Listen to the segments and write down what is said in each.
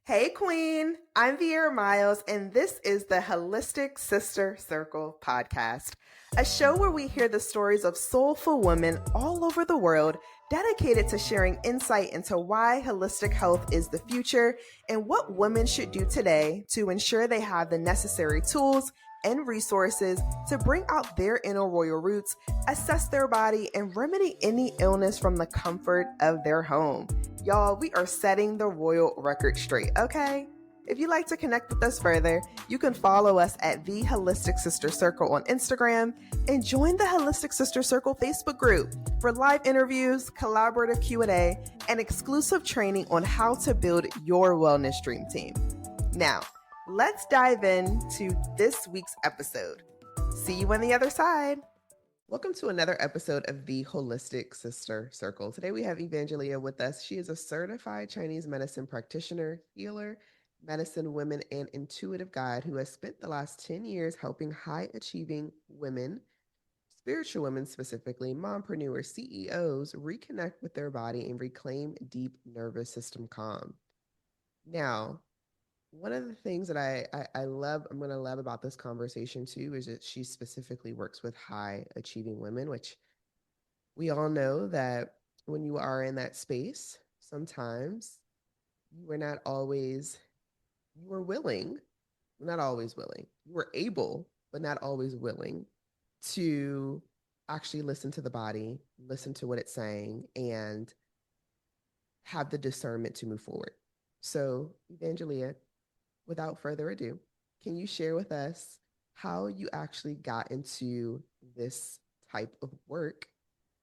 Hey, Queen. I'm Vieira Miles, and this is the Holistic Sister Circle podcast, a show where we hear the stories of soulful women all over the world dedicated to sharing insight into why holistic health is the future and what women should do today to ensure they have the necessary tools and resources to bring out their inner royal roots, assess their body, and remedy any illness from the comfort of their home. Y'all, we are setting the royal record straight, okay? If you'd like to connect with us further, you can follow us at The Holistic Sister Circle on Instagram and join the Holistic Sister Circle Facebook group for live interviews, collaborative Q&A, and exclusive training on how to build your wellness dream team. Now, let's dive into this week's episode. See you on the other side. Welcome to another episode of the Holistic Sister Circle. Today we have Evangelia with us. She is a certified Chinese medicine practitioner, healer, medicine women, and intuitive guide who has spent the last 10 years helping high-achieving women, spiritual women specifically, mompreneurs, CEOs, reconnect with their body and reclaim deep nervous system calm. Now, one of the things that I'm going to love about this conversation too, is that she specifically works with high achieving women, which we all know that when you are in that space, sometimes you are not always, you are willing, not always willing, you are able, but not always willing to actually listen to the body, listen to what it's saying, and have the discernment to move forward. So, Evangelia, without further ado, can you share with us how you actually got into this type of work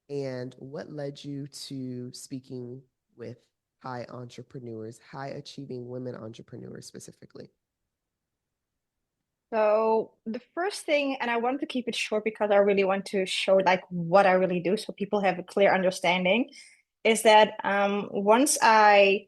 and what led you to speaking with high entrepreneurs, high achieving women entrepreneurs specifically? So the first thing, and I want to keep it short because I really want to show like what I really do so people have a clear understanding, is that once I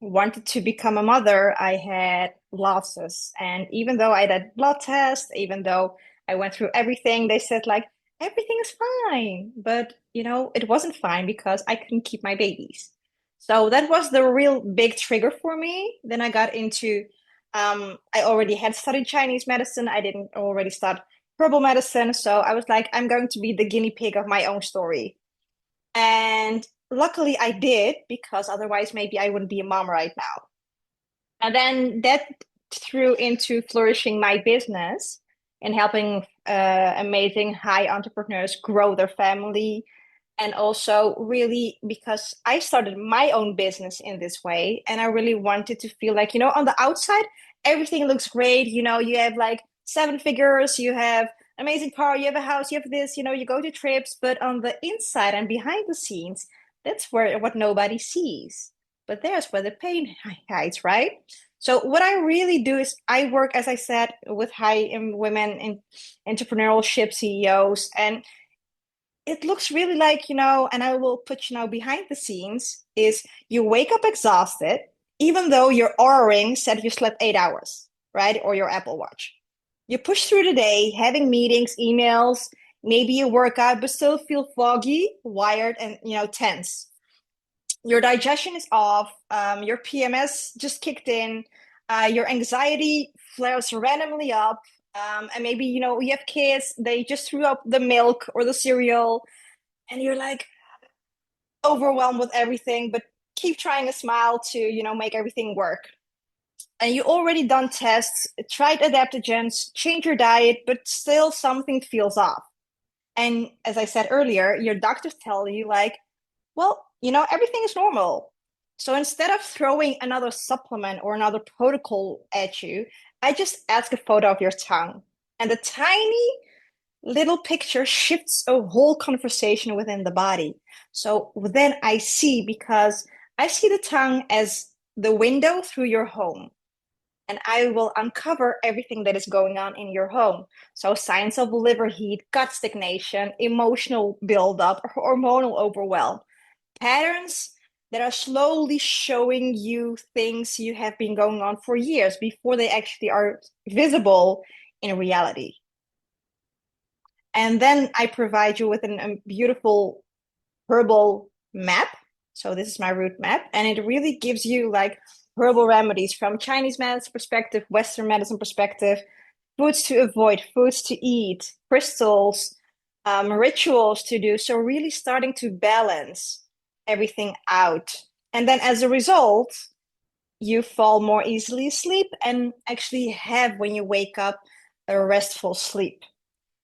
wanted to become a mother, I had losses. And even though I did blood tests, even though I went through everything, they said like everything is fine. But it wasn't fine because I couldn't keep my babies. So that was the real big trigger for me. Then I got into I already had studied Chinese medicine. I didn't already start herbal medicine. So I was like, I'm going to be the guinea pig of my own story. And luckily I did, because otherwise maybe I wouldn't be a mom right now. And then that threw into flourishing my business and helping amazing high entrepreneurs grow their family. And also, really, because I started my own business in this way, and I really wanted to feel like, on the outside, everything looks great. You have like seven figures, you have amazing car, you have a house, you have this, you go to trips, but on the inside and behind the scenes, that's where what nobody sees. But there's where the pain hides, right? So what I really do is I work, as I said, with high women in entrepreneurship CEOs, and it looks really like, and I will put, behind the scenes is you wake up exhausted, even though your Oura ring said you slept 8 hours, right? Or your Apple Watch. You push through the day, having meetings, emails, maybe a workout, but still feel foggy, wired, and, tense. Your digestion is off. Your PMS just kicked in. Your anxiety flares randomly up. And maybe, you have kids, they just threw up the milk or the cereal, and you're like overwhelmed with everything, but keep trying a smile to, make everything work. And you already done tests, tried adaptogens, change your diet, but still something feels off. And as I said earlier, your doctors tell you like, well, everything is normal. So instead of throwing another supplement or another protocol at you, I just ask a photo of your tongue. And the tiny little picture shifts a whole conversation within the body. So then because I see the tongue as the window through your home. And I will uncover everything that is going on in your home. So signs of liver heat, gut stagnation, emotional buildup, hormonal overwhelm, patterns that are slowly showing you things you have been going on for years before they actually are visible in reality. And then I provide you with a beautiful herbal map. So this is my root map, and it really gives you like herbal remedies from Chinese medicine perspective, Western medicine perspective, foods to avoid, foods to eat, crystals, rituals to do. So really starting to balance everything out. And then as a result, you fall more easily asleep and actually have, when you wake up, a restful sleep.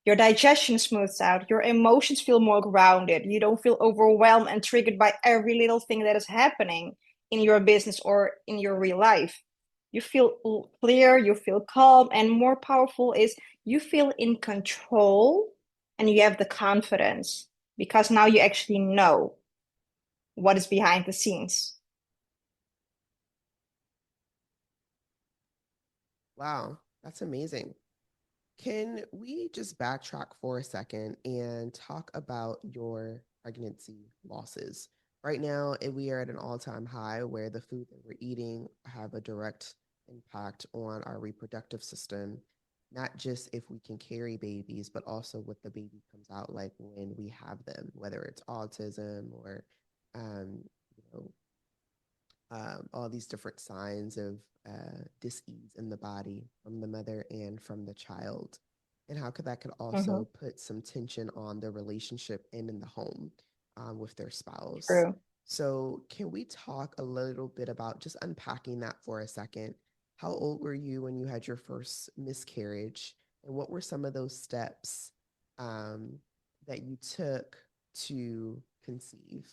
Your digestion smooths out. Your emotions feel more grounded. You don't feel overwhelmed and triggered by every little thing that is happening in your business or in your real life. You feel clear, you feel calm, and more powerful is you feel in control and you have the confidence because now you actually know what is behind the scenes. Wow, that's amazing. Can we just backtrack for a second and talk about your pregnancy losses? Right now, we are at an all-time high where the food that we're eating have a direct impact on our reproductive system, not just if we can carry babies, but also what the baby comes out like when we have them, whether it's autism or um, you know, all these different signs of dis-ease in the body from the mother and from the child, and how could that could Mm-hmm. also put some tension on the relationship and in the home with their spouse. True. So can we talk a little bit about just unpacking that for a second? How old were you when you had your first miscarriage, and what were some of those steps um, that you took to conceive?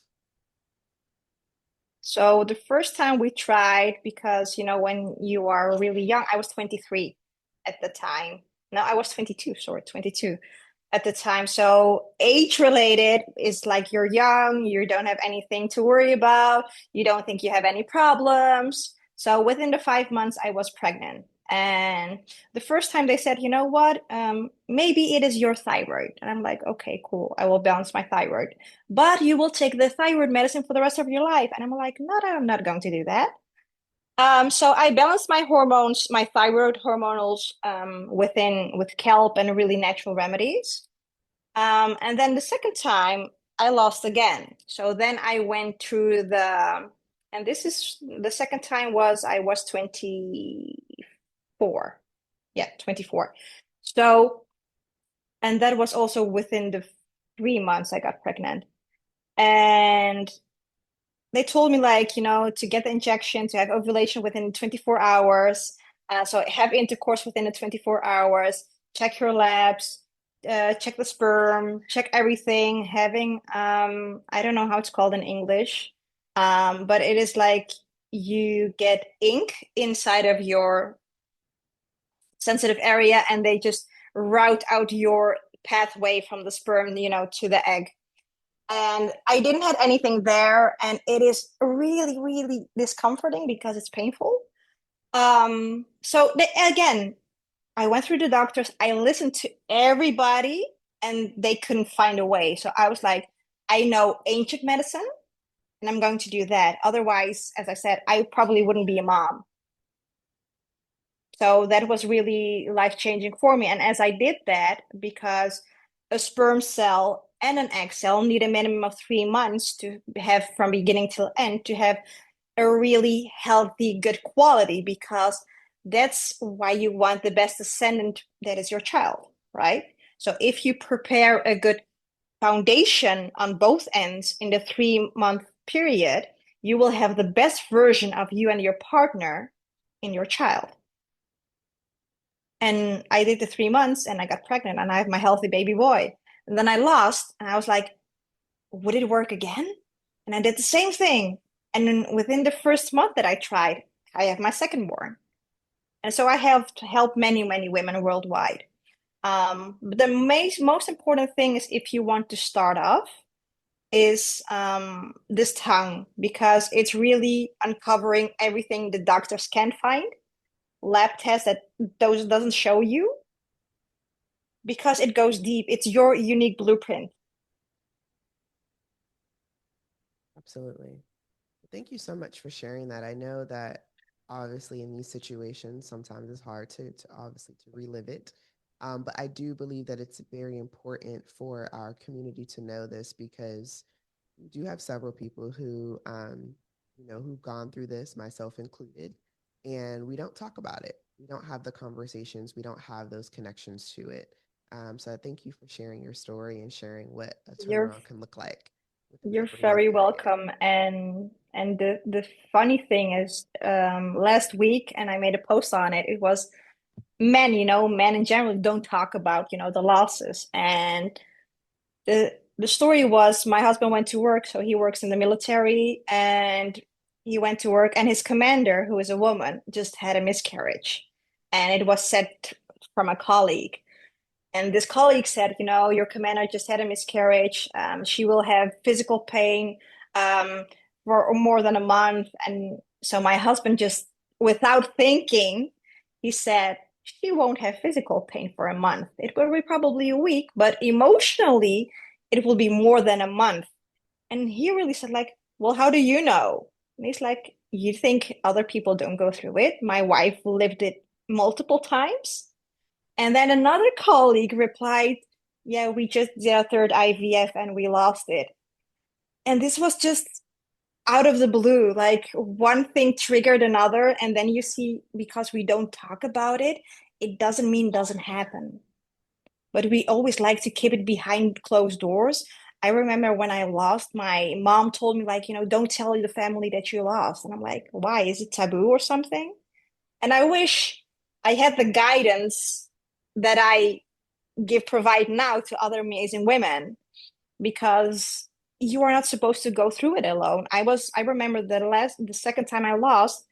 So the first time we tried, because when you are really young, I was 23 at the time. No, I was 22, sorry, 22 at the time. So age related is like you're young, you don't have anything to worry about, you don't think you have any problems. So within the 5 months, I was pregnant. And the first time they said, you know what, maybe it is your thyroid. And I'm like, okay, cool. I will balance my thyroid. But you will take the thyroid medicine for the rest of your life. And I'm like, no, I'm not going to do that. So I balanced my hormones, my thyroid hormonals, with kelp and really natural remedies. And then the second time I lost again. So then I went through and this is the second time I was 24. Yeah, 24. So, and that was also within the 3 months I got pregnant. And they told me, like, to get the injection, to have ovulation within 24 hours. So have intercourse within the 24 hours, check your labs, check the sperm, check everything, having, I don't know how it's called in English, but it is like you get ink inside of your sensitive area and they just route out your pathway from the sperm, to the egg. And I didn't have anything there, and it is really, really discomforting because it's painful. So again, I went through the doctors, I listened to everybody, and they couldn't find a way. So I was like, I know ancient medicine, and I'm going to do that. Otherwise, as I said, I probably wouldn't be a mom. So that was really life-changing for me. And as I did that, because a sperm cell and an egg cell need a minimum of 3 months to have from beginning till end to have a really healthy, good quality, because that's why you want the best descendant that is your child, right? So if you prepare a good foundation on both ends in the 3 month period, you will have the best version of you and your partner in your child. And I did the 3 months and I got pregnant and I have my healthy baby boy. And then I lost and I was like, would it work again? And I did the same thing. And then within the first month that I tried, I have my second born. And so I have helped many, many women worldwide. But the most important thing is, if you want to start off, is this tongue, because it's really uncovering everything the doctors can't find, lab tests that those doesn't show you, because it goes deep. It's your unique blueprint. Absolutely. Thank you so much for sharing that. I know that obviously in these situations, sometimes it's hard to obviously to relive it. But I do believe that it's very important for our community to know this, because we do have several people who who've gone through this, myself included, and we don't talk about it. We don't have the conversations. We don't have those connections to it. So I thank you for sharing your story and sharing what a You're turnaround can look like within you're that 3 month very period. welcome. And the funny thing is, last week, and I made a post on it. It was men, men in general don't talk about, the losses. And the story was my husband went to work, so he works in the military, and he went to work, and his commander, who is a woman, just had a miscarriage, and it was said from a colleague. And this colleague said, your commander just had a miscarriage. She will have physical pain um, for more than a month. And so my husband just, without thinking, he said, she won't have physical pain for a month. It will be probably a week, but emotionally, it will be more than a month. And he really said, like, well, how do you know? And he's like, you think other people don't go through it? My wife lived it multiple times. And then another colleague replied, yeah, we just did a third IVF and we lost it. And this was just out of the blue. Like one thing triggered another. And then you see, because we don't talk about it, it doesn't mean it doesn't happen. But we always like to keep it behind closed doors. I remember when I lost, my mom told me, like, don't tell the family that you lost. And I'm like, why? Is it taboo or something? And I wish I had the guidance that I provide now to other amazing women, because you are not supposed to go through it alone. I remember the second time I lost,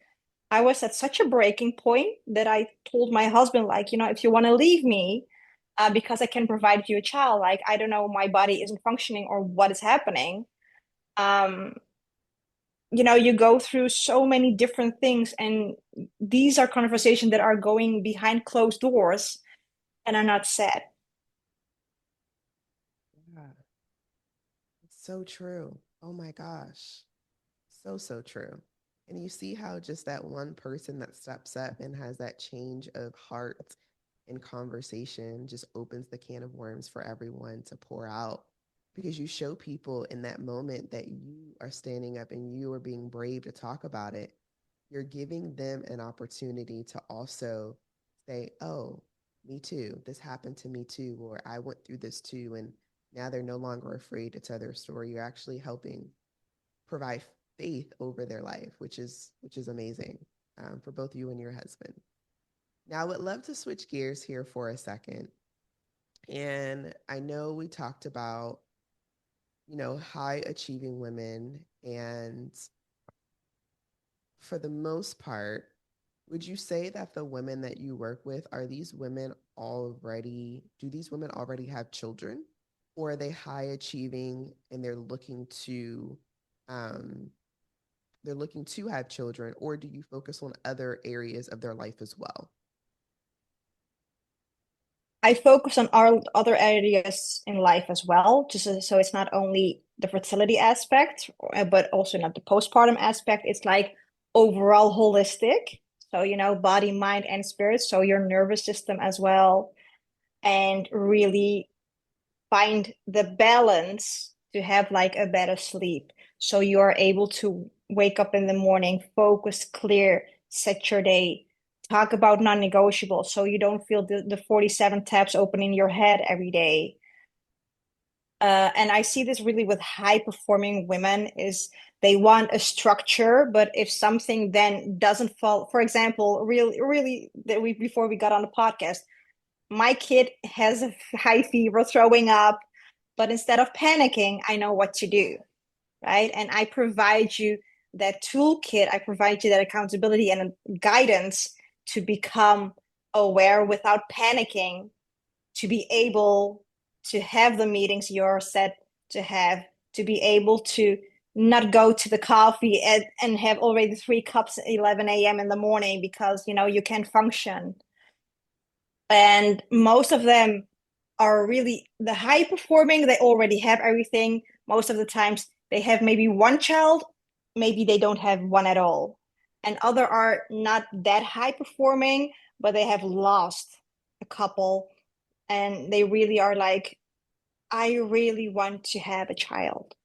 I was at such a breaking point that I told my husband, like, if you want to leave me, because I can provide you a child, like, I don't know, my body isn't functioning or what is happening. um you go through so many different things, and these are conversations that are going behind closed doors and are not said. Yeah, it's so true. Oh my gosh. So, so true. And you see how just that one person that steps up and has that change of heart and conversation just opens the can of worms for everyone to pour out, because you show people in that moment that you are standing up and you are being brave to talk about it. You're giving them an opportunity to also say, oh, me too. This happened to me too, or I went through this too. And now they're no longer afraid to tell their story. You're actually helping provide faith over their life, which is amazing, for both you and your husband. Now, I would love to switch gears here for a second. And I know we talked about, high achieving women, and for the most part, would you say that the women that you work with, do these women already have children, or are they high achieving and um, they're looking to have children, or do you focus on other areas of their life as well? I focus on our other areas in life as well, just so it's not only the fertility aspect, but also not the postpartum aspect. It's like overall holistic. So, body, mind, and spirit. So your nervous system as well, and really find the balance to have like a better sleep. So you are able to wake up in the morning, focus, clear, set your day, talk about non-negotiable, so you don't feel the 47 tabs open in your head every day. And I see this really with high performing women, is they want a structure, but if something then doesn't fall, for example, really that we before we got on the podcast, my kid has a high fever, throwing up, but instead of panicking, I know what to do, right? And I provide you that toolkit, I provide you that accountability and guidance to become aware without panicking, to be able to have the meetings you're set to have, to be able to not go to the coffee and have already 3 cups at 11 a.m. in the morning because you can't function. And most of them are really the high performing, they already have everything. Most of the times they have maybe one child, maybe they don't have one at all. And other are not that high performing, but they have lost a couple, and they really are like, I really want to have a child,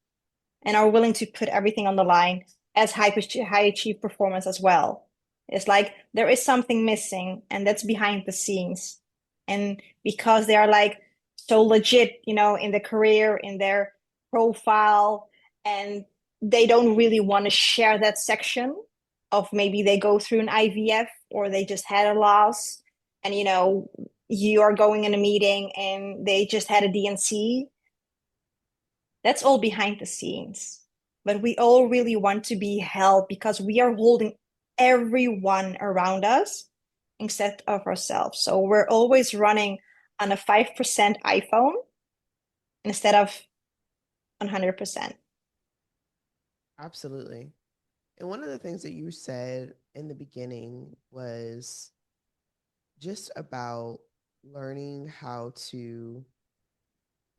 and are willing to put everything on the line as high achieve performance as well. It's like there is something missing, and that's behind the scenes. And because they are like so legit, in the career, in their profile, and they don't really want to share that section of maybe they go through an IVF or they just had a loss, and you are going in a meeting and they just had a DNC. That's all behind the scenes. But we all really want to be held because we are holding everyone around us instead of ourselves. So we're always running on a 5% iPhone instead of 100%. Absolutely. And one of the things that you said in the beginning was just about learning how to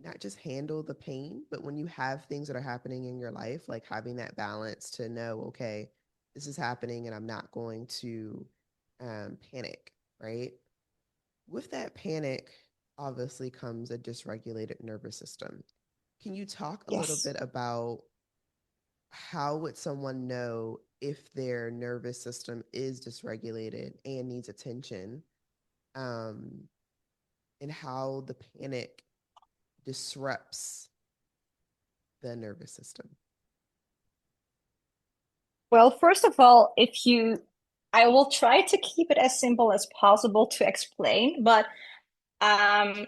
not just handle the pain, but when you have things that are happening in your life, like having that balance to know, okay, this is happening and I'm not going to panic, right? With that panic, obviously comes a dysregulated nervous system. Can you talk a little Yes. bit about how would someone know if their nervous system is dysregulated and needs attention, um, and how the panic disrupts the nervous system? Well, first of all, I will try to keep it as simple as possible to explain, but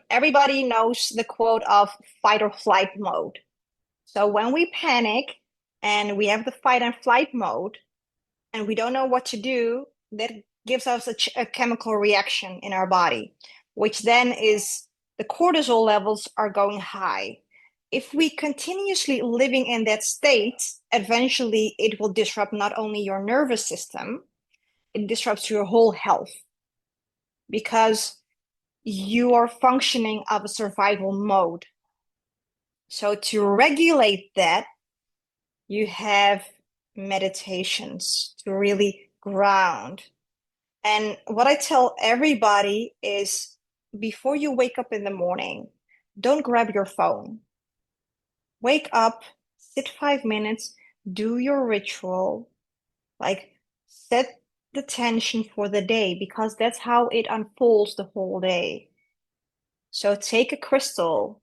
everybody knows the quote of fight or flight mode. So when we panic and we have the fight and flight mode and we don't know what to do, that gives us a chemical reaction in our body, which then is the cortisol levels are going high. If we continuously living in that state, eventually it will disrupt not only your nervous system, it disrupts your whole health because you are functioning of a survival mode. So to regulate that, you have meditations to really ground. And what I tell everybody is before you wake up in the morning, don't grab your phone. Wake up, sit 5 minutes, do your ritual, like set the tension for the day because that's how it unfolds the whole day. So take a crystal,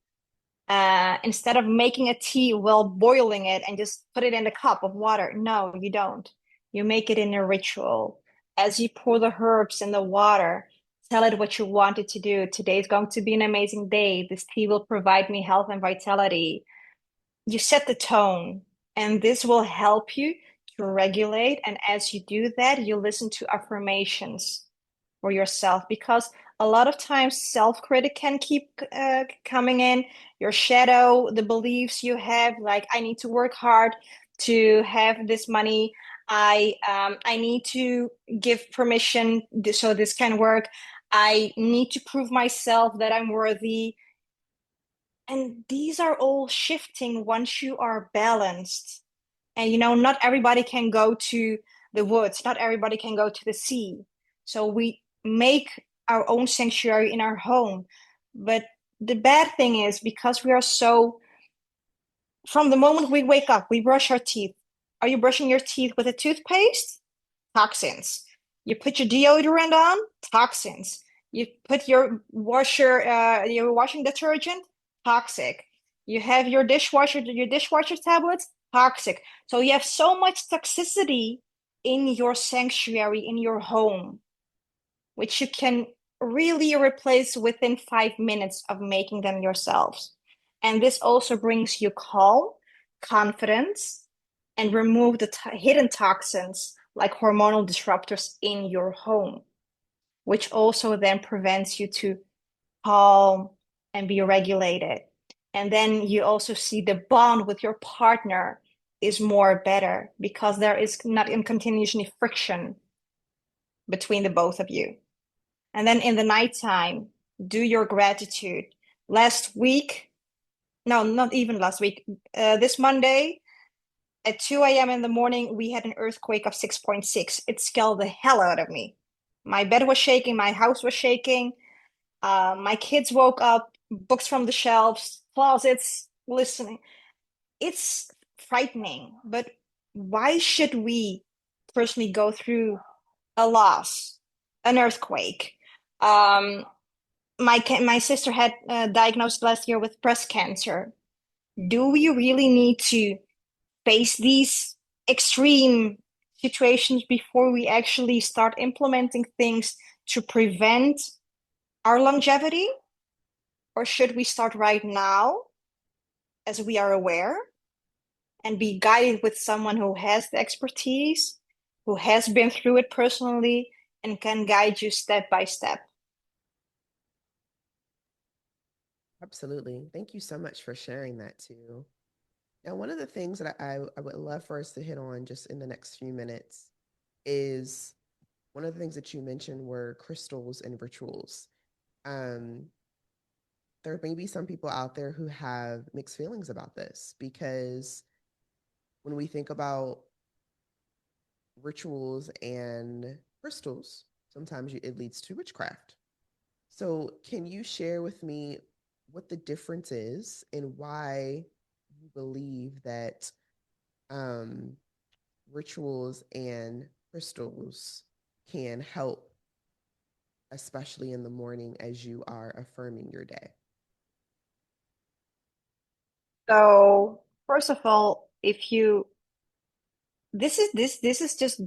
instead of making a tea while boiling it and just put it in a cup of water. No, you don't. You make it in a ritual. As you pour the herbs in the water, tell it what you want it to do. Today is going to be an amazing day. This tea will provide me health and vitality. You set the tone, and this will help you to regulate. And as you do that, you listen to affirmations for yourself because a lot of times self-critic can keep coming in, your shadow, the beliefs you have, like I need to work hard to have this money, I need to give permission so this can work, I need to prove myself that I'm worthy. And these are all shifting once you are balanced. And not everybody can go to the woods, not everybody can go to the sea. So we make our own sanctuary in our home. But the bad thing is because we are so, from the moment we wake up, we brush our teeth. Are you brushing your teeth with a toothpaste? Toxins. You put your deodorant on? Toxins. You put your washing detergent? Toxic. You have your dishwasher tablets? Toxic. So you have so much toxicity in your sanctuary, in your home, which you can really replace within 5 minutes of making them yourselves. And this also brings you calm, confidence, and remove the hidden toxins like hormonal disruptors in your home, which also then prevents you to calm and be regulated. And then you also see the bond with your partner is more better because there is not in continuously friction between the both of you. And then in the nighttime, do your gratitude. Last week, no, not even last week, this Monday at 2 a.m. in the morning, we had an earthquake of 6.6. It scared the hell out of me. My bed was shaking, my house was shaking. My kids woke up, books from the shelves, closets, listening. It's frightening, but why should we personally go through a loss, an earthquake? Um, my sister had diagnosed last year with breast cancer. Do we really need to face these extreme situations before we actually start implementing things to prevent our longevity? Or should we start right now as we are aware and be guided with someone who has the expertise, who has been through it personally, and can guide you step by step? Absolutely. Thank you so much for sharing that too. Now, one of the things that I would love for us to hit on just in the next few minutes is one of the things that you mentioned were crystals and rituals. Um, there may be some people out there who have mixed feelings about this because when we think about rituals and crystals, sometimes it leads to witchcraft. So, can you share with me what the difference is and why you believe that um, rituals and crystals can help, especially in the morning as you are affirming your day? So, first of all, if you this is just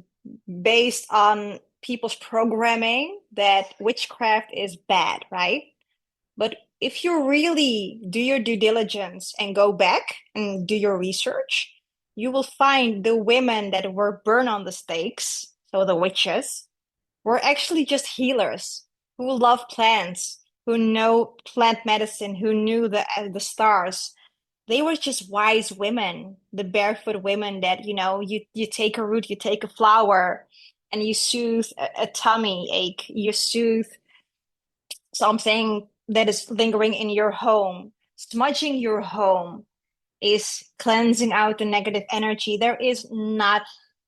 based on people's programming that witchcraft is bad, right? But if you really do your due diligence and go back and do your research, you will find the women that were burned on the stakes, so the witches, were actually just healers who love plants, who know plant medicine, who knew the stars. They were just wise women, the barefoot women that, you take a root, you take a flower, and you soothe a tummy ache, you soothe something that is lingering in your home. Smudging your home is cleansing out the negative energy. There is not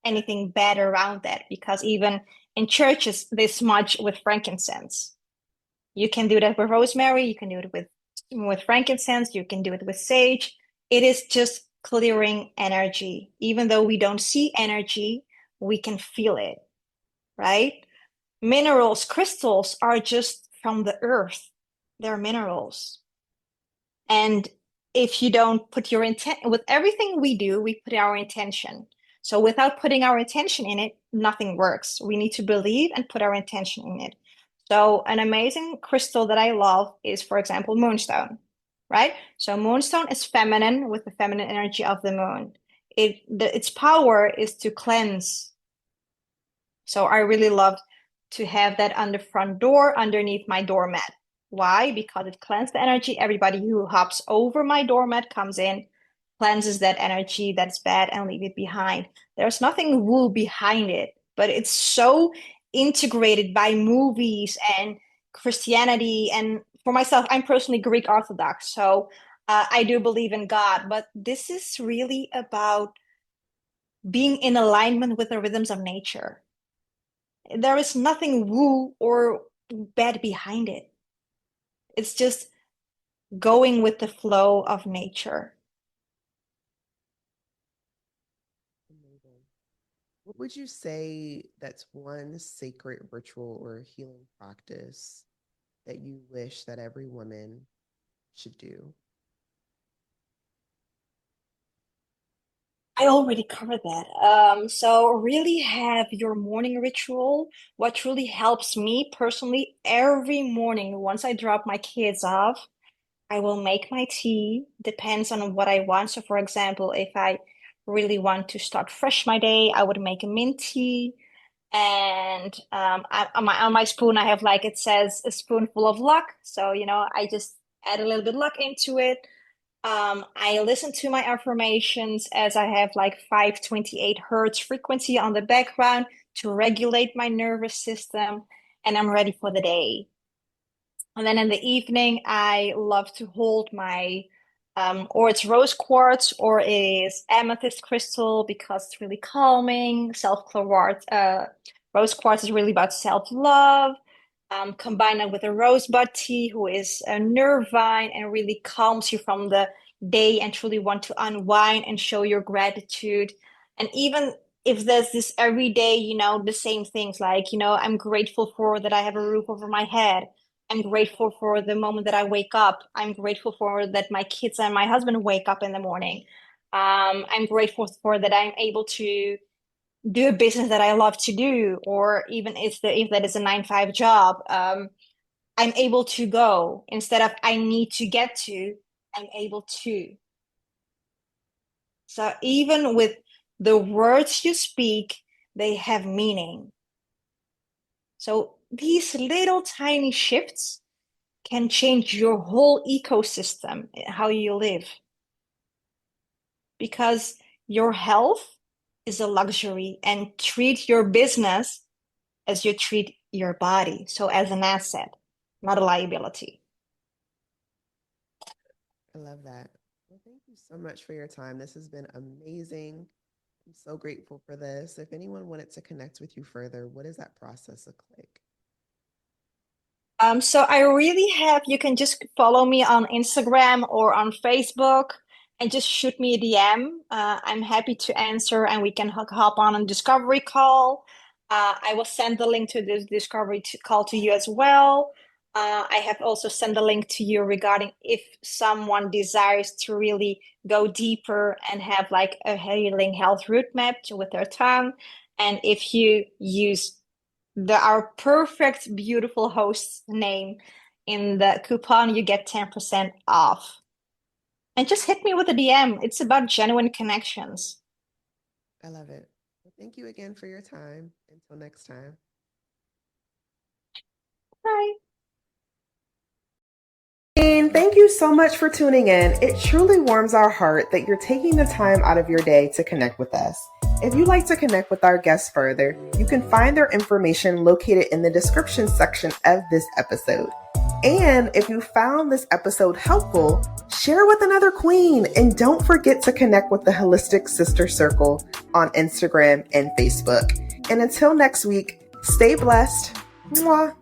anything bad around that because even in churches, they smudge with frankincense. You can do that with rosemary, you can do it with frankincense, you can do it with sage. It is just clearing energy. Even though we don't see energy, we can feel it, right? Minerals, crystals are just from the earth. They're minerals. And if you don't put your intent with everything we do, we put our intention. So without putting our intention in it, nothing works. We need to believe and put our intention in it. So an amazing crystal that I love is, for example, moonstone, right? So moonstone is feminine with the feminine energy of the moon. Its power is to cleanse. So I really love to have that on the front door underneath my doormat. Why? Because it cleanses the energy. Everybody who hops over my doormat comes in, cleanses that energy that's bad and leave it behind. There's nothing woo behind it, but it's so integrated by movies and Christianity. And for myself, I'm personally Greek Orthodox, so I do believe in God, but this is really about being in alignment with the rhythms of nature. There is nothing woo or bad behind it. It's just going with the flow of nature. Amazing. What would you say that's one sacred ritual or healing practice that you wish that every woman should do? I already covered that. So really have your morning ritual. What truly helps me personally every morning, once I drop my kids off, I will make my tea. Depends on what I want. So for example, if I really want to start fresh my day, I would make a mint tea. And on my spoon, I have like it says a spoonful of luck. So, I just add a little bit luck into it. I listen to my affirmations as I have like 528 hertz frequency on the background to regulate my nervous system, and I'm ready for the day. And then in the evening, I love to hold my, or it's rose quartz or it is amethyst crystal because it's really calming. Rose quartz is really about self-love. Combine that with a rosebud tea, who is a nervine and really calms you from the day and truly want to unwind and show your gratitude. And even if there's this everyday, the same things like, I'm grateful for that I have a roof over my head. I'm grateful for the moment that I wake up. I'm grateful for that my kids and my husband wake up in the morning. I'm grateful for that I'm able to do a business that I love to do, or even if that is a 9 to 5 job, I'm able to go instead of I need to get to, I'm able to. So even with the words you speak, they have meaning. So these little tiny shifts can change your whole ecosystem, how you live. Because your health is a luxury, and treat your business as you treat your body. So as an asset, not a liability. I love that. Well, thank you so much for your time. This has been amazing. I'm so grateful for this. If anyone wanted to connect with you further, what does that process look like? So I really have, you can just follow me on Instagram or on Facebook and just shoot me a DM. I'm happy to answer, and we can hop on a discovery call. I will send the link to this discovery call to you as well. I have also sent the link to you regarding if someone desires to really go deeper and have like a healing health roadmap with their tongue. And if you use our perfect, beautiful host name in the coupon, you get 10% off. And just hit me with a DM. It's about genuine connections. I love it. Well, thank you again for your time. Until next time. Bye. And thank you so much for tuning in. It truly warms our heart that you're taking the time out of your day to connect with us. If you'd like to connect with our guests further, you can find their information located in the description section of this episode. And if you found this episode helpful, share with another queen. And don't forget to connect with the Holistic Sister Circle on Instagram and Facebook. And until next week, stay blessed. Mwah.